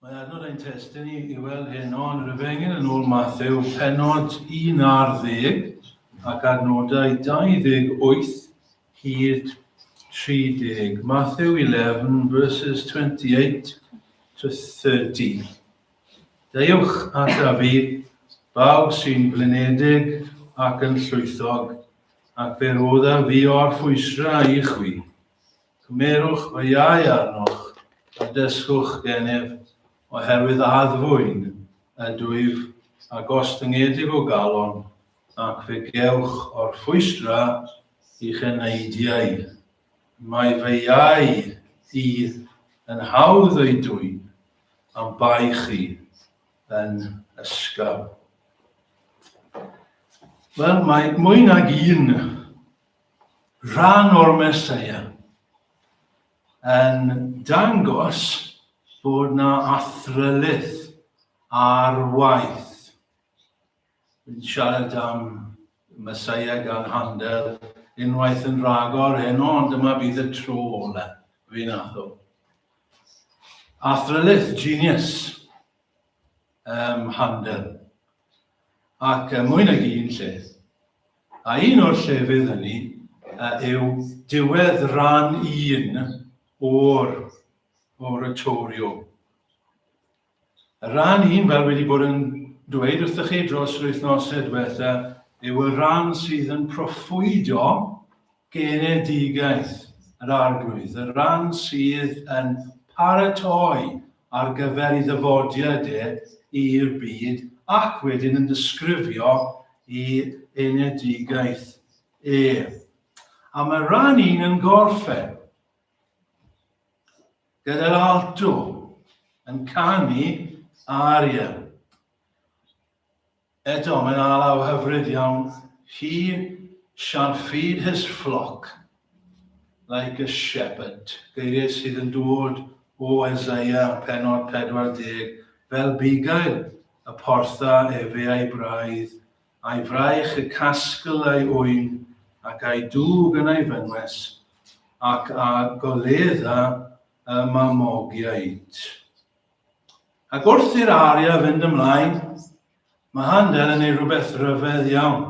Mae adnod ein testyn i weld hyn o'n rhyfengen yn ôl Mathew, penod 11 ac adnodau 28 hyd 30. Mathew 11 verses 28 to 30. Deiwch ata fi, bawb sy'n flinedig ac yn llwythog, ac fe rodda fi o'r ffwysra i chwi. Cymerwch o iau arnoch a dysgwch gennyf, oherwydd addfwyn ydw if a gostyngiedig o galon, ac fe gewch o'r ffwysra i'ch enaidiau. Mae fe iau i yn hawdd o'i dwyn, am bai chi yn ysgaf. Wel, mae mwy nag un rhan o'r Meseia yn dangos bod na athrylydd ar waith. Fi'n siarad am Meseia gan handel unwaith yn rhagor heno, ond dyma bydd y tro ole fi'n addo. Athrylydd, genius, handel. Ac mwy nag un lle. A un o'r llefydd hynny yw diwedd rhan 1 o'r oratoriwm. Rhan 1, fel wedi bod yn dweud wrthych chi dros yr wythnosau diwetha, yw y rhan sydd yn proffwydo genedigaeth yr arglwydd. Y rhan sydd yn paratoi ar gyfer ei ddyfodiad i'r byd ac wedyn yn disgrifio i enedigaeth A mae rhan 1 yn gorffen gyda'r alto yn canu aria. Eto, mae'n alaw hyfryd iawn. He shall feed his flock like a shepherd. Geiriau sydd yn dod o Eseia, penod 40, fel bugail y portha efe a'i braidd, a'i fraich y casgl a'i wyn, ac a'i dŵg yn ei fynwes, ac a goledda y mamogiaid. Ac wrth i'r aria fynd ymlaen, mae handel yn ei rhywbeth rhyfedd iawn.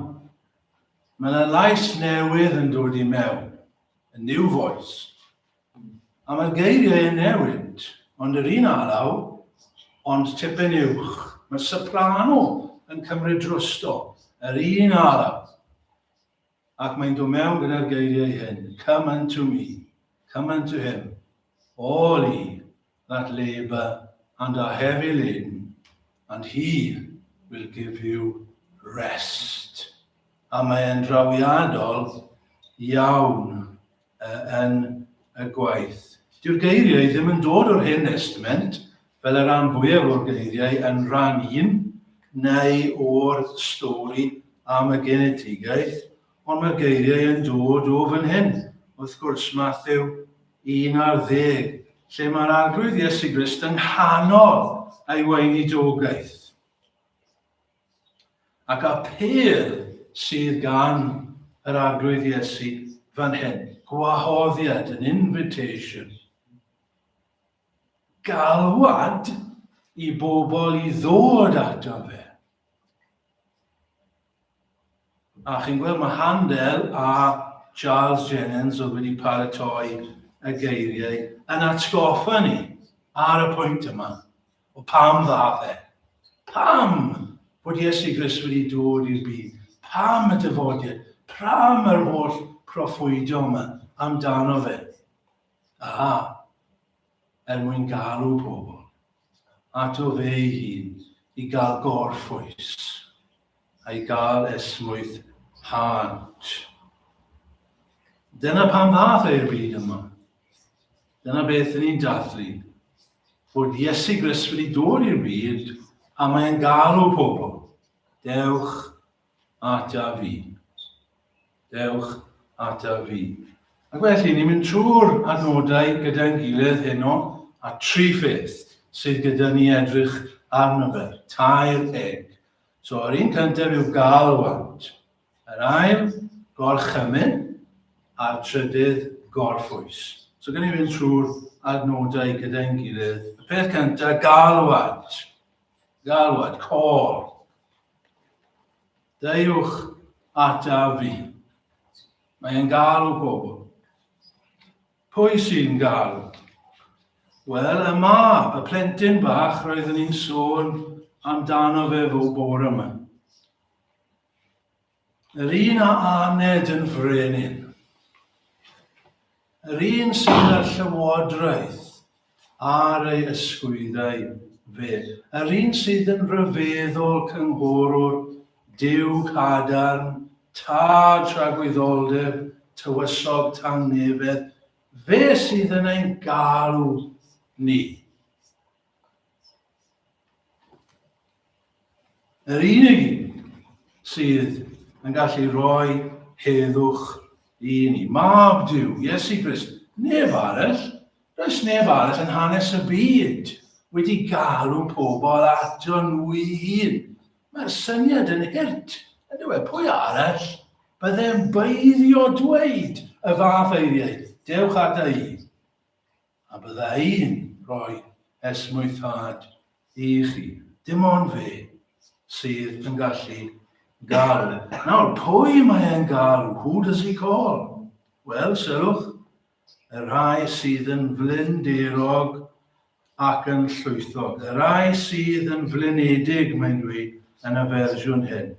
Mae yna lais newydd yn dod i mewn, a new voice. A mae'r geiriau yn newid, ond yr un alaw, ond tipyn uwch. Mae'r soprano yn cymryd drosto, yr un alaw. Ac mae'n dod mewn gyda'r geiriau hyn. Come unto me, come unto him, all ye that labour and are heavy laden, and he will give you rest. A mae'n drawiadol iawn yn y gwaith. Dyw'r geiriau ddim yn dod o'r Hen Testament, fel y rhan fwyaf o'r geiriau yn rhan 1, neu o'r stori am y genedigaeth, ond mae'r geiriau yn dod o fan hyn. Wrth gwrs, Mathew 11, lle mae'r arglwydd Iesu Grist yng nghanol ei weinidogaeth. Ac apel sydd gan yr arglwydd Iesu fan hyn, gwahoddiad, an invitation, galwad i bobl i ddod ato fe. A chi'n gweld mae handel a Charles Jennings oedd wedi paratoi y geiriau yn atgoffa ni ar y pwynt yma o pam dda fe. Pam bod Iesu Grist wedi dod i'r byd? Pam y dyfodiad? Pam yr holl proffwydo yma amdano fe? Mwyn galw pobl ato fe ei hun i gael gorffwys a'i gael esmwyth hant. Dyna pam ddath e'r byd yma. Dyna beth ni'n dathlu. Bod Iesu Grist wedi dod i'r byd a mae'n galw pobl. Dewch ata fi. Dewch ata fi. Ac felly, ni'n mynd trwy'r adnodau gyda'n gilydd heno a 3 pheth sydd gyda ni edrych arno fe. 3 eg. So, yr un cyntaf yw galwant. Yr ail, gorchymyn, a'r trydydd, gorffwys. So, gan ni fynd trwy'r adnodau gyda'n gilydd. Y peth cyntaf, galwad. Galwad, call. Deiwch ata fi. Mae'n galw pobl. Pwy sy'n galw? Wel, y mab, y plentyn bach, roeddwn ni'n sôn amdano fe fo bore yma. Yr un a aned yn frenin. Yr un sydd â'r llywodraeth ar ei ysgwyddau fe. Yr un sydd yn ryfeddol cynghorwr, Duw cadarn, tad tragwyddoldeb, tywysog tangnefedd, fe sydd yn ein galw ni. Yr unig sydd yn gallu rhoi heddwch i ni. Mab Duw, Iesu Grist, neb arall. Does neb arall yn hanes y byd wedi galw pobl ato nhw ei hun. Mae'r syniad yn hirt. Ynddo e, pwy arall byddai'n beiddio dweud y fath eiriau, dewch ata i. A bydda i'n rhoi esmwythad i chi. Dim ond fe sydd yn gallu galw. Nawr, pwy mae'n galw? Who does he call? Wel, sylwch, y rhai sydd yn flinderog ac yn llwythog. Y rhai sydd yn flinedig, mae'n dweud, yn y fersiwn hyn.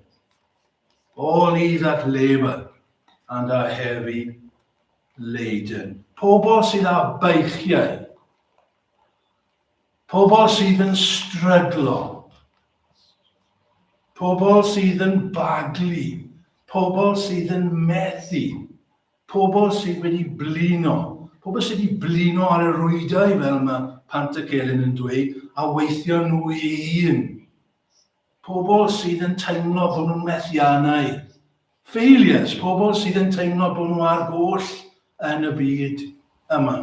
All ye that labour and are heavy laden. Pobl sydd â beichiau. Pobl sydd yn stryglo. Pobl sydd yn baglu. Pobl sydd yn methu. Pobl sydd wedi blino. Pobl sydd wedi blino ar y rwydau fel mae Pantycelyn yn dweud, a weithio nhw i un. Pobl sydd yn teimlo bod nhw'n methiannau. Failures, pobl sydd yn teimlo bod nhw ar goll yn y byd yma.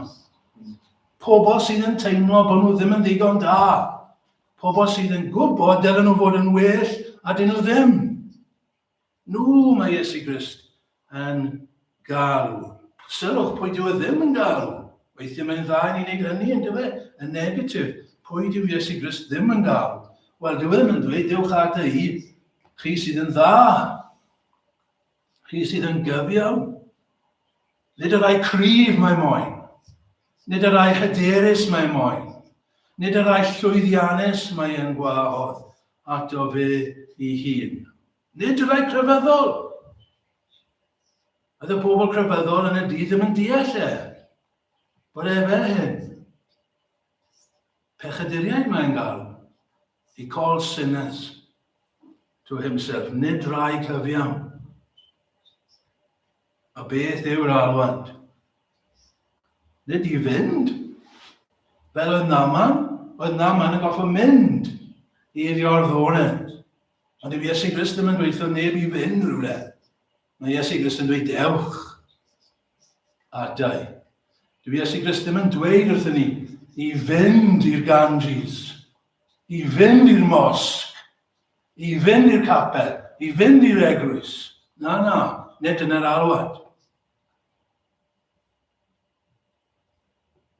Pobl sydd yn teimlo bod nhw ddim yn ddigon da. Pobl sydd yn gwybod dylen nhw fod yn well, a dyn nhw ddim. Nhw mae Iesu Grist yn galw. Sylwch, pwy dyw e ddim yn galw. Weithio mae'n dda i ni wneud hynny, ynddo fe? Yn negatif. Pwy dyw Iesu Grist ddim yn galw? Wel, dyw e ddim yn dweud, dewch ata i, chi sydd yn dda. Chi sydd yn gyfiawn. Nid yr rai cryf mae moyn. Nid yr rai hyderus mae moyn. Nid yr rai llwyddiannus mae yn gwahodd ato fe ei hun. Nid yr rai crefyddol. Oedd y bobl crefyddol yn y dydd ddim yn deall e. Bod e fel hyn. Pechaduriaid mae'n galw. He calls sinners to himself. Nid rai cyfiawn. A beth yw'r alwad? Nid i fynd. Fel oedd Naman yn goffa mynd i'r iorddonedd. Ond yw Iesu Grist ddim yn gweithio neb i fynd rhywle. Mae Iesu Grist yn dweud dewch adau. Dyw Iesu Grist ddim yn dweud wrthyn ni i fynd i'r Ganges, i fynd i'r mosg, i fynd i'r capel, i fynd i'r eglwys. Na, nid yn yr alwad.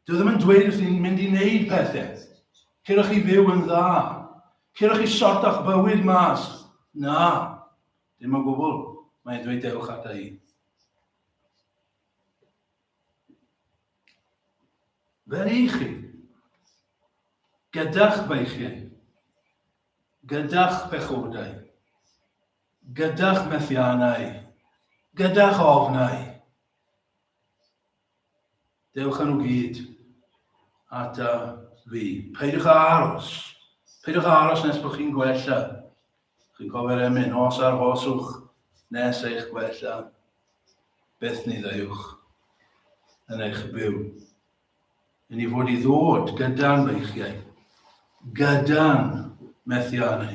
Dyw ddim yn dweud wrth ni'n mynd i wneud pethau. Cerwch chi fyw yn dda. Cerwch chi sort o'ch bywyd mas. Na, dim yn gwbl. Mae'n dweud dewch ata i. Fel i chi, gyda'ch beichiau, gyda'ch pechodau, gyda'ch methiannau, gyda'ch ofnau, dewch nhw gyd ata fi. Peidiwch aros. Peidiwch aros nes bod chi'n gwella. Chi'n cofio'r emyn, os ar hoswch nes eich gwella. Beth ni ddewch yn eich byw. Yn ei fod i ddod gyda'n beichiau, gyda'n methiannau.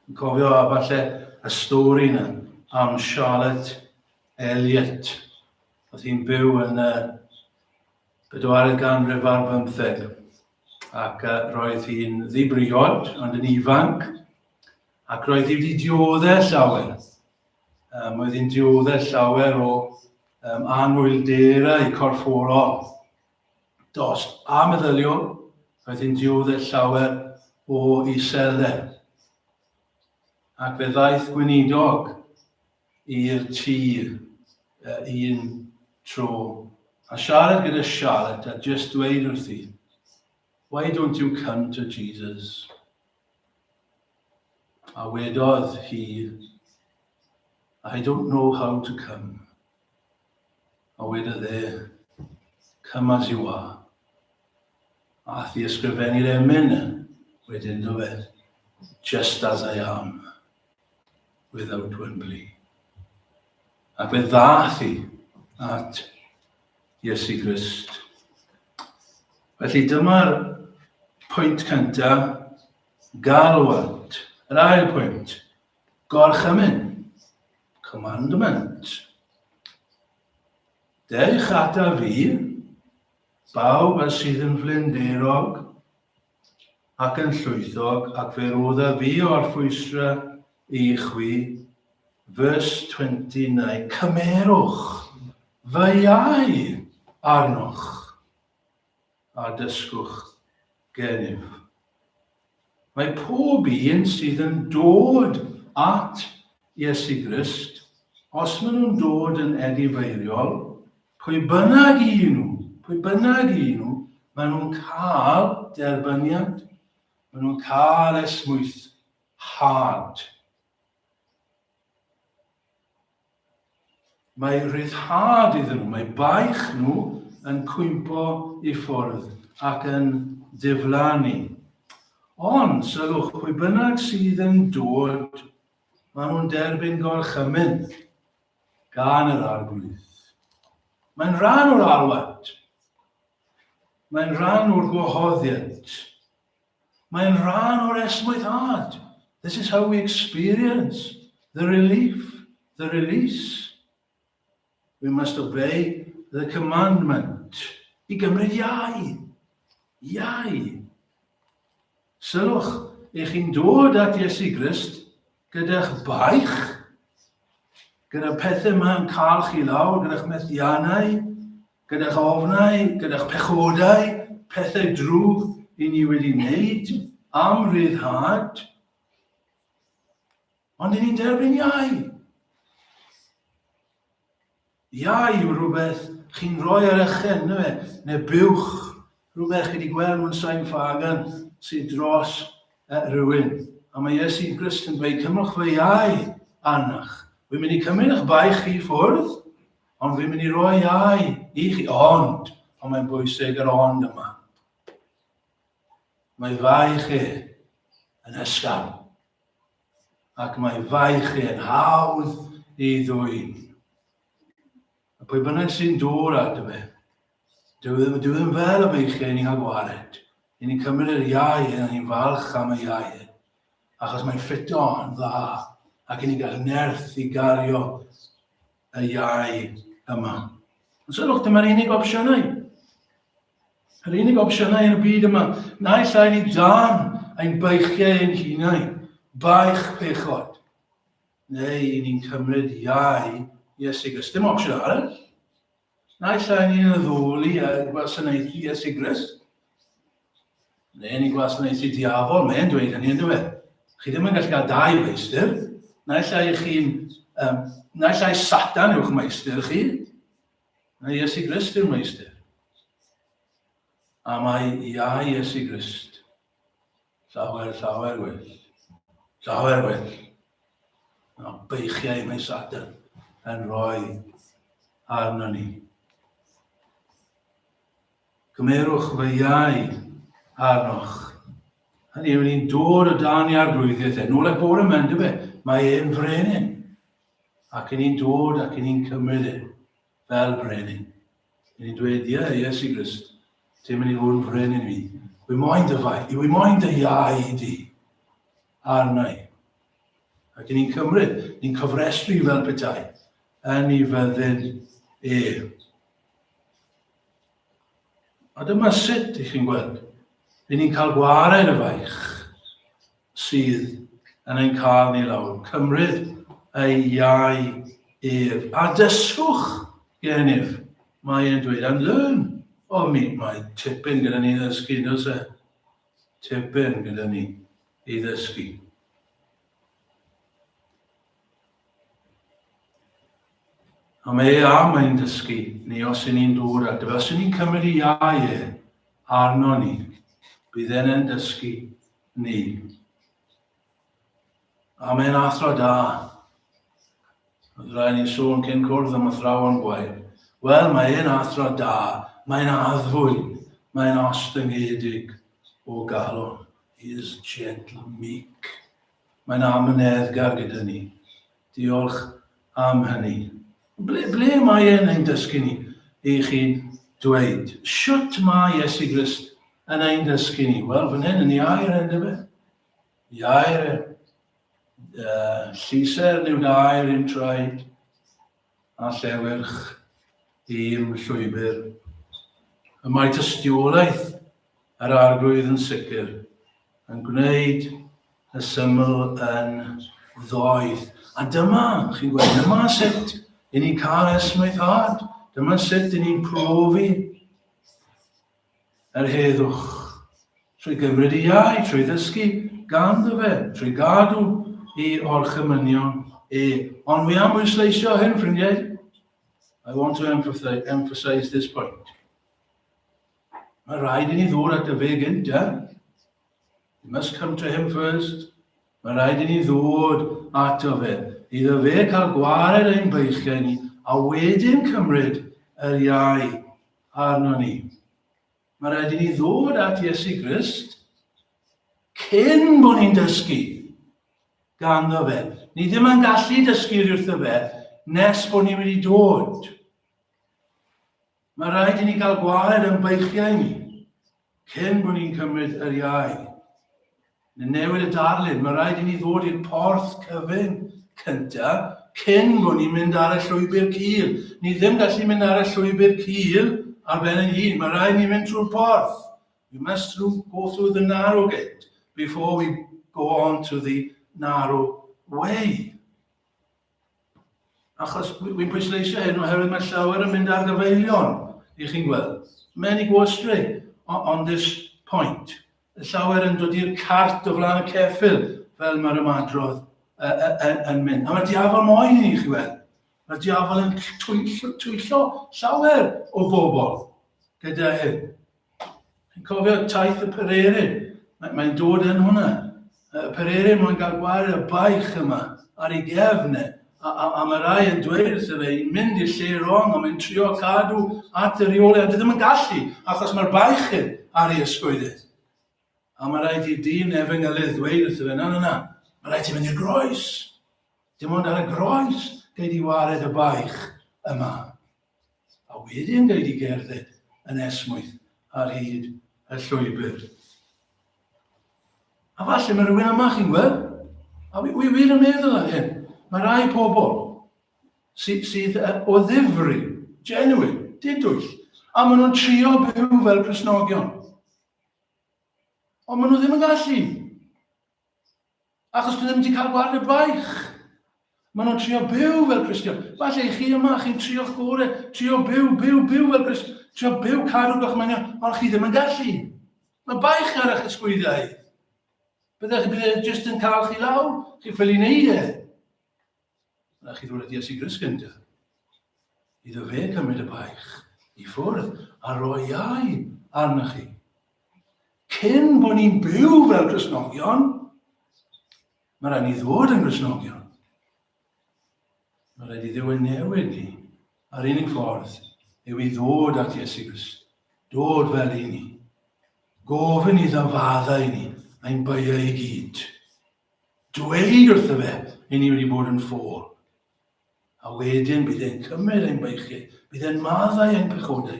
Yn cofio falle y stori yna am Charlotte Elliott. Oedd hi'n byw yn 40 ganrif ar 15 ac roedd hi'n ddibriod, ond yn ifanc, ac roedd hi wedi dioddau llawer. Oedd hi'n dioddau llawer o anwylderau corfforol dost a meddyliol, roedd hi'n dioddau llawer o iseldeb. Ac fe ddaeth gweinidog i'r tŷ un tro. A siarad gyda Charlotte a just dweud wrthi, why don't you come to Jesus? A wedodd hi, I don't know how to come. A wedodd e, come as you are. A thi ysgrifennu'r emyn wedyn dweud, just as I am, without one plea. Ac fe ddath hi at Iesu Grist. Felly dyma'r pwynt cyntaf, galwad. Yr ail pwynt, gorchymyn, commandment. Dewch ata fi, bawb a sydd yn flinderog ac yn llwythog, ac fe rodda fi o'r ffwysra i chwi. Verse 29, cymerwch fy iau arnoch a dysgwch gennyf. Mae pob un sydd yn dod at Iesu Grist, os maen nhw'n dod yn edifeiriol, pwy bynnag i nhw, maen nhw'n cael derbyniad, maen nhw'n cael esmwythad. Mae ryddhad iddyn nhw, mae baich nhw yn cwympo i ffwrdd ac yn diflannu. Ond, sylwch, pwy bynnag sydd yn dod, maen nhw'n derbyn gorchymyn gan yr arglwydd. Mae'n rhan o'r alwad. Mae'n rhan o'r gwahoddiad. Mae'n rhan o'r esmwythad. This is how we experience the relief, the release. We must obey the commandment. I gymryd iau. Iau. Sylwch, eich chi'n dod at Iesu Grist gyda'ch baich, gyda pethau ma'n cael chi lawr, gyda'ch methiannau, gyda'ch ofnau, gyda'ch pechodau, pethau drwg i ni wedi wneud, am ryddhad, ond i ni'n derbyn iau. Iau yw rhywbeth chi'n rhoi ar eich enw neu buwch, rhywbeth chi wedi gweld mewn sain ffagan sydd dros rhywun. A mae Iesu Grist yn dweud, cymrwch fy iau arnach. Wy'n mynd i cymryd eich baich chi ffwrdd, ond wy'n mynd i roi iau i chi, ond mae'n bwysig yr ond yma. Mae faich yn ysgafn, ac mae faich yn hawdd i ddwyn. A pwy bynnag sy'n dod at fe, dyw ddim fel y beichiau ni'n cael gwared. I ni'n cymryd yr iau a ni'n falch am y iau, achos mae'n ffito yn dda, ac i ni'n cael nerth i gario y iau yma. Ond sylwch, dyma'r unig opsiynau. Yr unig opsiynau yn y byd yma, naill ai ni dan ein beichiau ein hunain, baich pechod, neu i ni'n cymryd iau Iesu Grist. Dim opsiwn arall. Naill ai ni'n addoli a gwasanaethu Iesu Grist, neu ni'n gwasanaethu diafol, mae'n dweud hynny yn dweud. Chi ddim yn gallu cael dau meistr. Naill ai Satan yw'ch meistr chi, neu Iesu Grist yw'r meistr. A mae iau Iesu Grist. Llawer well. Llawer well. A beichiau mae Satan yn rhoi arno ni. Cymerwch fy iau arnoch. Hynny yw, ni'n dod o dan i arglwyddiaeth nôl eich bore mynd y fe, mae e'n frenin. Ac yn ni'n dod ac yn ni'n cymryd fel brenin. Ni'n dweud, Iesu Grist, ti'n mynd i fod yn frenin fi. Wy moyn dy fai, wy moyn dy iau di arnau. Ac yn ni'n cymryd, ni'n cofrestru fel petai, yn ei fyddin A dyma sut i chi'n gweld. Rydyn ni'n cael gwared y faich sydd yn ein cael ni lawr. Cymryd ei iau a dysgwch gennyf, mae e'n dweud, and learn. O mi, mae tipyn gyda ni ddysgu, does e? Tipyn gyda ni i ddysgu. A mae mae'n dysgu ni os y'n ni'n dod at. Os y'n ni'n cymryd i iau arno ni, bydd e'n dysgu ni. A mae'n athro da. Oedd rhaid ni sôn cyn cwrdd am athrawon gwael. Wel, mae'n athro da. Mae'n addfwy. Mae'n ostyngedig o galon. He is gentle, meek. Mae'n amyneddgar gyda ni. Diolch am hynny. Ble mae e'n dysgu ni i chi'n dweud? Siwt mae Iesu Grist yn ein dysgu ni? Wel, fan hyn yn iair yn dyfa. Iair, llyser newid air yn traed, a llewyrch i'r llwybr. Y mae tystiolaeth yr arglwydd yn sicr yn gwneud y syml yn ddoeth. A dyma, chi'n gweud, dyma sut i ni'n cael esmwythad. Dyma sut i ni'n profi yr heddwch. Trwy gymryd i iau, trwy ddysgu ganddo fe, trwy gadw i orchymynion Ond fi am bwysleisio hyn, ffrindiau. I want to emphasize this point. Mae rhaid i ni ddod at y fe gynta. You must come to him first. Mae rhaid i ni ddod ato fe. Iddo fe cael gwared ein beichiau ni, a wedyn cymryd yr iau arno ni. Mae rhaid i ni ddod at Iesu Grist cyn bod ni'n dysgu ganddo fe. Ni ddim yn gallu dysgu wrtho fe nes bod ni wedi dod. Mae rhaid i ni gael gwared yn beichiau ni cyn bod ni'n cymryd yr iau. Newid y darlun, mae rhaid i ni ddod i'r porth cyfyn cynta, cyn bod ni'n mynd ar y llwybr cul. Ni ddim gallu mynd ar y llwybr cul ar ben yn hun. Mae rhaid ni mynd trwy'r porth. We must go through the narrow gate before we go on to the narrow way. Achos wy'n pwysleisio hyn oherwydd mae llawer yn mynd ar gyfeilion, i chi'n gweld. Many go astray on this point. Llawer yn dod i'r cart o flaen y ceffyl, fel mae'r ymadrodd yn mynd. A mae'r diafol moyn i chi weld. Mae'r diafol yn twyllo llawer o bobl gyda hyn. Chi'n cofio taith y pererin? Mae'n dod yn hwnna. Y pererin mae'n cael gwared y baich yma ar ei gefn. A mae rai yn dweud wrtho fe, i'n mynd i'r lle rong, a mae'n trio cadw at y reoli, a dy ddim yn gallu, achos mae'r baich ar ei ysgwydydd. A mae rhaid i dyn efo ynghylydd ddweud wrtho fe, na. Mae rhaid i mynd i'r groes. Dim ond ar y groes gael i wared y baich yma. A wedyn gael i gerdded yn esmwyth ar hyd y llwybr. A falle mae rhywun yma chi'n gweld. A wi wir yn meddwl ar hyn. Mae rai pobl sydd o ddifri, genuine, didwyll, a maen nhw'n trio byw fel Cristnogion. Ond maen nhw ddim yn gallu. Achos dwi ddim wedi cael gwared y baich. Maen nhw'n trio byw fel Cristion. Falle i chi yma, chi'n trio'ch gore, trio byw fel Cristion, trio byw cadw gochmenion, ond chi ddim yn gallu. Mae baich ar eich ysgwyddau. Byddech jyst yn cael chi law, chi ffili neud e. A chi ddod at Iesu Grist gynta. Iddo fe cymryd y baich i ffwrdd a roi iau arnoch chi. Cyn bod ni'n byw fel Cristnogion, mae rhaid ni ddod yn Cristnogion. Mae rhaid i Dduw newid ni. A'r unig ffordd yw i ddod at Iesu Grist. Dod fel i ni. Gofyn i ddafaddau ni a'n beiau i gyd. Dweud wrtho fe i ni wedi bod yn ffôl. A wedyn bydd e'n cymryd ein beichiau, bydd e'n maddau ein pechodau,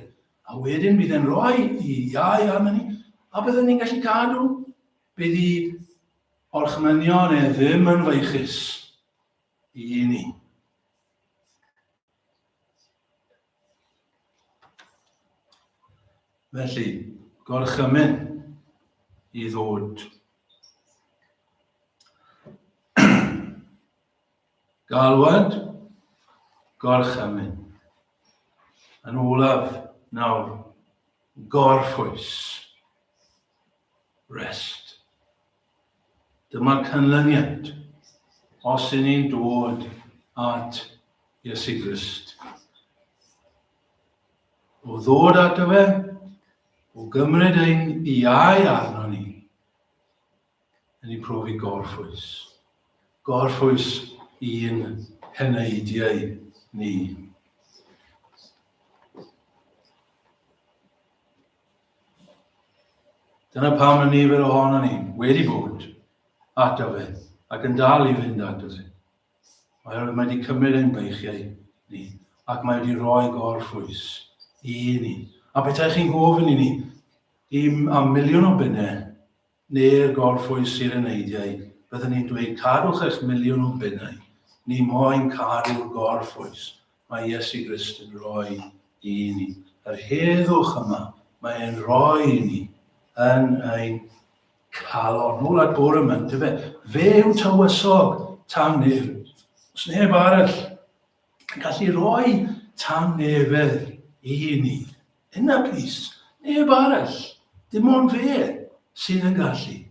a wedyn bydd e'n rhoi i iau arno ni, a byddwn ni'n gallu cadw, bydd i orchmynion ddim yn feichus i ni. Felly, gorchymyn i ddod. Galwad, gorchymyn. Yn olaf, nawr, Gorffwys. Rest. Dyma'r canlyniad os y'n ni'n dod at Iesu Grist. O ddod ato fe, o gymryd ein iau arno ni, yn ei profi gorffwys. Gorffwys un heneidiau ni. Dyna pam y nifer ohono ni wedi bod ato fe ac yn dal i fynd ato fe. Mae wedi cymryd ein beichiau ni ac mae wedi rhoi gorffwys i ni. A beth chi'n gofyn i ni am miliwn o bunnau neu'r gorffwys i'r eneidiau, byddwn ni'n dweud cadwch eich miliwn o bunnau. Ni moyn cadw'r gorffwys mae Iesu Grist yn rhoi i ni. Yr heddwch yma mae'n rhoi i ni yn ein calon. Nôl at bore yma, fe yw tywysog tan nef. Os neb arall yn gallu rhoi tan nefedd i ni. Yna plis, neb arall. Dim ond fe sydd yn gallu.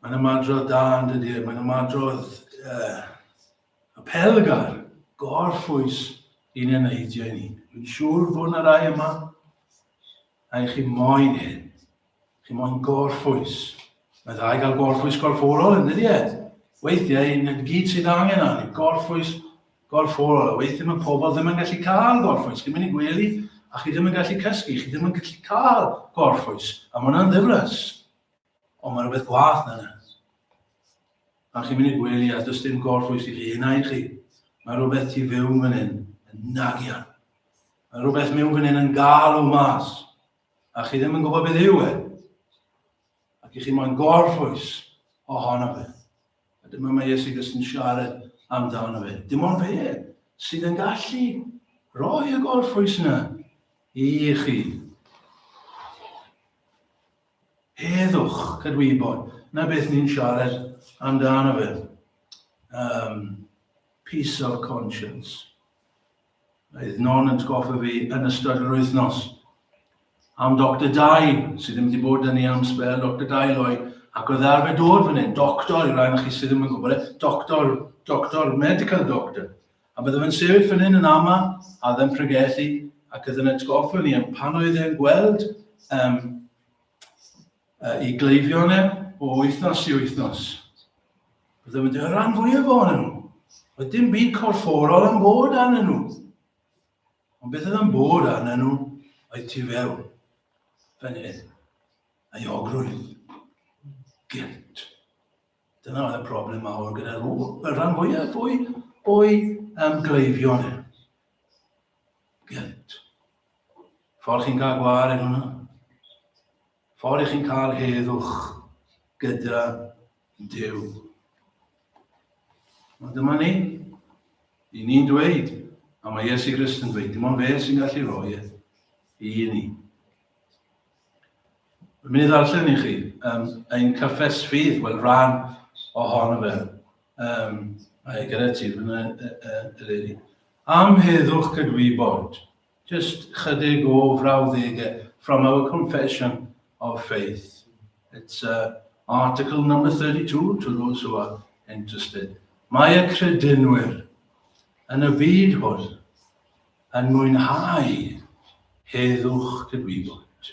Mae'n ymadrodd da yn dydi, mae'n ymadrodd apelgar, gorffwys i'n eneidiau ni. Dwi'n siŵr fod yna rai yma, a chi moyn hyn. Chi moyn gorffwys. Mae dda i gael gorffwys gorfforol yn dydi e? Weithiau, yn gyd sydd angen â gorffwys gorfforol. Weithiau mae pobl ddim yn gallu cael gorffwys. Chi'n mynd i gwely, a chi ddim yn gallu cysgu. Chi ddim yn gallu cael gorffwys. A mae hwnna'n ddiflas. Ond mae rhywbeth gwath na yna. A chi'n mynd i gwely, a does dim gorffwys i chi enaid chi. Mae rhywbeth ti fewn fan hyn yn nagian. Mae rhywbeth mewn fan hyn yn gael o mas. A chi ddim yn gwybod beth yw e. Ac chi moyn gorffwys ohono fe. A dyma mae Iesu Grist yn siarad amdano fe. Dim ond fe sydd yn gallu rhoi y gorffwys yna i chi. Heddwch cydwybod. Na beth ni'n siarad amdano fe. Peace of conscience. Oedd non yn tgoffa fi yn ystod yr wythnos am Dr. Dai, sydd ddim wedi bod yn ei am spel, Dr. Dai Loi, ac oedd arfer dod fan hyn, doctor, i rai na chi sydd ddim yn gwybod, doctor, medical doctor. A byddai fe'n sefyll fan hyn yn ama, a ddim pregethu, ac oedd yn atgoffa ni am pan oedd e'n gweld i gleifion o wythnos i wythnos. Byddai fe'n dweud, y rhan fwyaf o'n nhw. Oedd dim byd corfforol yn bod arnyn nhw. Ond beth oedd yn bod arnyn nhw, oedd tu fewn. Fan hyn, aiogrwydd, guilt. Dyna oedd y problem mawr gyda y rhan fwyaf o'i gleifion. Guilt. Ffordd chi'n cael gwared hwnna. Ffordd chi'n cael heddwch gyda Duw. Ond dyma ni. I ni'n dweud, a mae Iesu Grist yn dweud, dim ond fe sy'n gallu rhoi i ni. Mae'n mynd i ddarllen i chi ein cyffesfydd, wel rhan ohono fe. Mae gyda ti, fyna am heddwch cydwybod, just chydig o frawddegau from our confession of faith. It's article number 32 to those who are interested. Mae y credinwyr yn y byd hwn yn mwynhau heddwch cydwybod.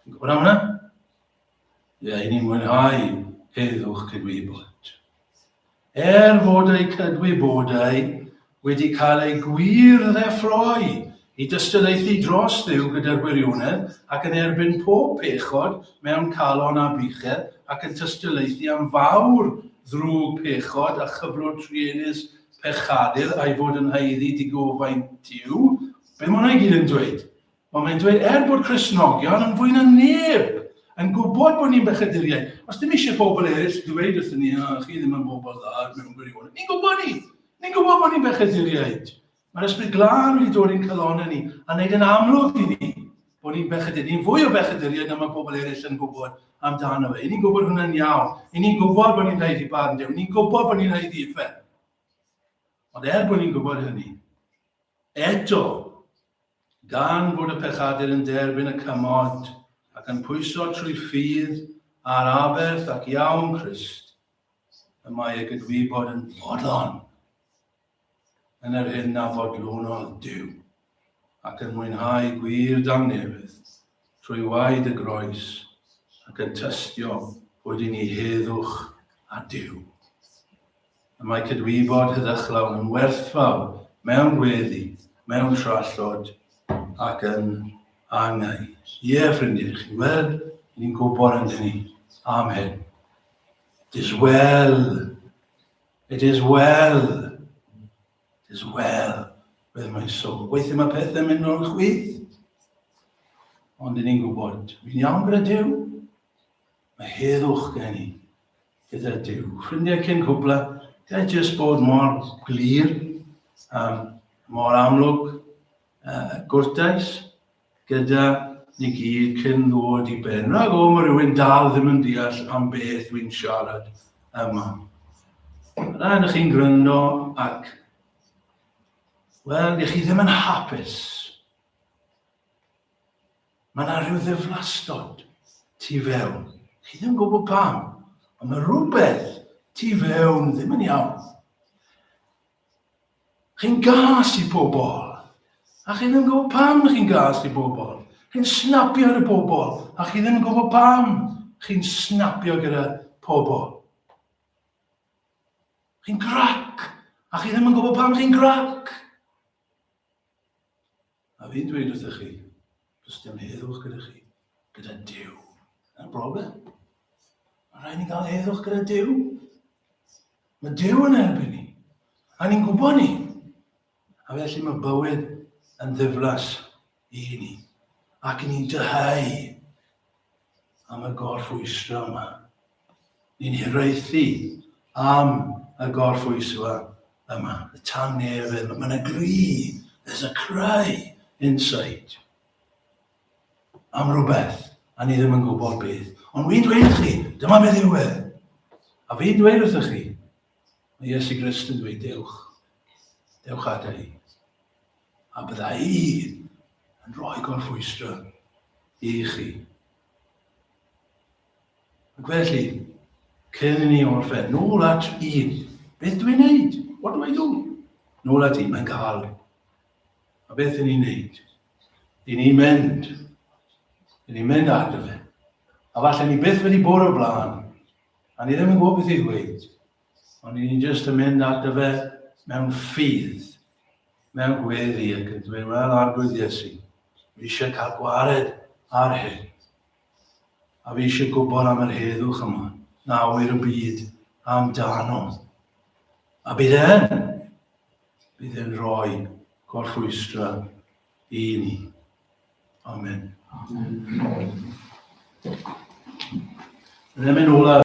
Yn gwybod am hwnna? Ie, ni'n mwynhau heddwch cydwybod. Fod ei cydwybodau wedi cael ei gwir ddeffroi i dystyleithu dros Dduw gyda'r gwirionedd ac yn erbyn pob pechod mewn calon a buchedd ac yn tystyleithu am fawr ddrwg pechod a chyflwr trienus pechadur a'i fod yn haeddu digofain Duw. Be mae hwnna i gyd yn dweud? Mae'n dweud, bod Cristnogion yn fwy na neb yn gwybod bod ni'n bechaduriaid. Os dim eisiau pobl eraill dweud wrthyn ni, chi ddim yn bobl dda mewn gwirionedd. Ni'n gwybod ni. Ni'n gwybod bod ni'n bechaduriaid. Mae'r ysbryd glân wedi dod i'n calonau ni a wneud yn amlwg i ni bod ni'n bechaduriaid, ni'n fwy o bechaduriaid na mae pobl eraill yn gwybod amdano fe. Ni'n gwybod hwnna'n iawn. Ni'n gwybod bod ni'n rhaid i barn Duw. Ni'n gwybod bod ni'n rhaid i effaith. Ond bod ni'n gwybod hynny, eto, gan fod y pechadur yn derbyn y cymod ac yn pwyso trwy ffydd a'r aberth ac iawn Crist, y mae y gydwybod yn fodlon yn yr hyn na fodlonol Duw ac yn mwynhau gwir dangnefydd trwy waed y groes ac yn tystio bod i ni heddwch a Duw. Y mae cydwybod heddychlawn yn werthfawr mewn gweddi, mewn trallod ac yn angau. Ffrindiau, chi'n gweld, ni'n gwybod yn dyn ni. Amen. It is well. It is well. It is well with my soul. Weithio mae pethau'n mynd o'r chwith. Ond ni'n gwybod, fi'n iawn gyda Duw. Mae heddwch gen i gyda Duw. Ffrindiau cyn cwbla, gael jyst bod mor glir, mor amlwg, gwrtais, gyda ni gyd cyn ddod i ben. Rhaid mae rhywun dal ddim yn deall am beth wy'n siarad yma. Rhaid chi'n gryndo ac, wel, chi ddim yn hapus. Mae yna rhyw ddiflastod tu fewn. Chi ddim yn gwybod pam, ond mae rhywbeth tu fewn ddim yn iawn. Chi'n gas i bobl, a chi ddim yn gwybod pam chi'n gas i bobl. Chi'n snapio gyda bobl, a chi ddim yn gwybod pam chi'n snapio gyda pobl. Chi'n grac, a chi ddim yn gwybod pam chi'n grac. A fi'n dweud wrthych chi, does dim heddwch gyda chi, gyda Duw. Yna'n broblem. Mae rhaid ni gael heddwch gyda Duw. Mae Duw yn erbyn ni, a ni'n gwybod ni. A felly mae bywyd yn ddiflas i ni. Ac ni'n dyhau am y gorffwysio yma. Ni'n hiraethu am y gorffwysio yma. Y tangnefydd, mae'n gry. There's a cry inside. Am rhywbeth, a ni ddim yn gwybod beth. Ond fi'n dweud wrth chi, dyma beth yw e. A fi'n dweud wrth chi, mae Iesu Grist yn dweud, dewch. Dewch ata i. A bydda i yn rhoi gorffwystio i chi. Ac felly, cyn i ni orffen, nôl at un. Beth dwi'n neud? What do I do? Nôl at un, mae'n cael. A beth yn ni'n neud? I ni mynd. I ni mynd at fe. A falle ni byth wedi bod o blaen. A ni ddim yn gwybod beth i ddweud. Ond ni'n just yn mynd at fe mewn ffydd. Mewn gweddi ac yn dweud, wel, arglwydd Iesu. Fi eisiau cael gwared ar hyn. A fi eisiau gwybod am yr heddwch yma. Na awyr y byd amdano. A bydd e'n rhoi gorffwystra i ni. Amen. Yn mynd ola.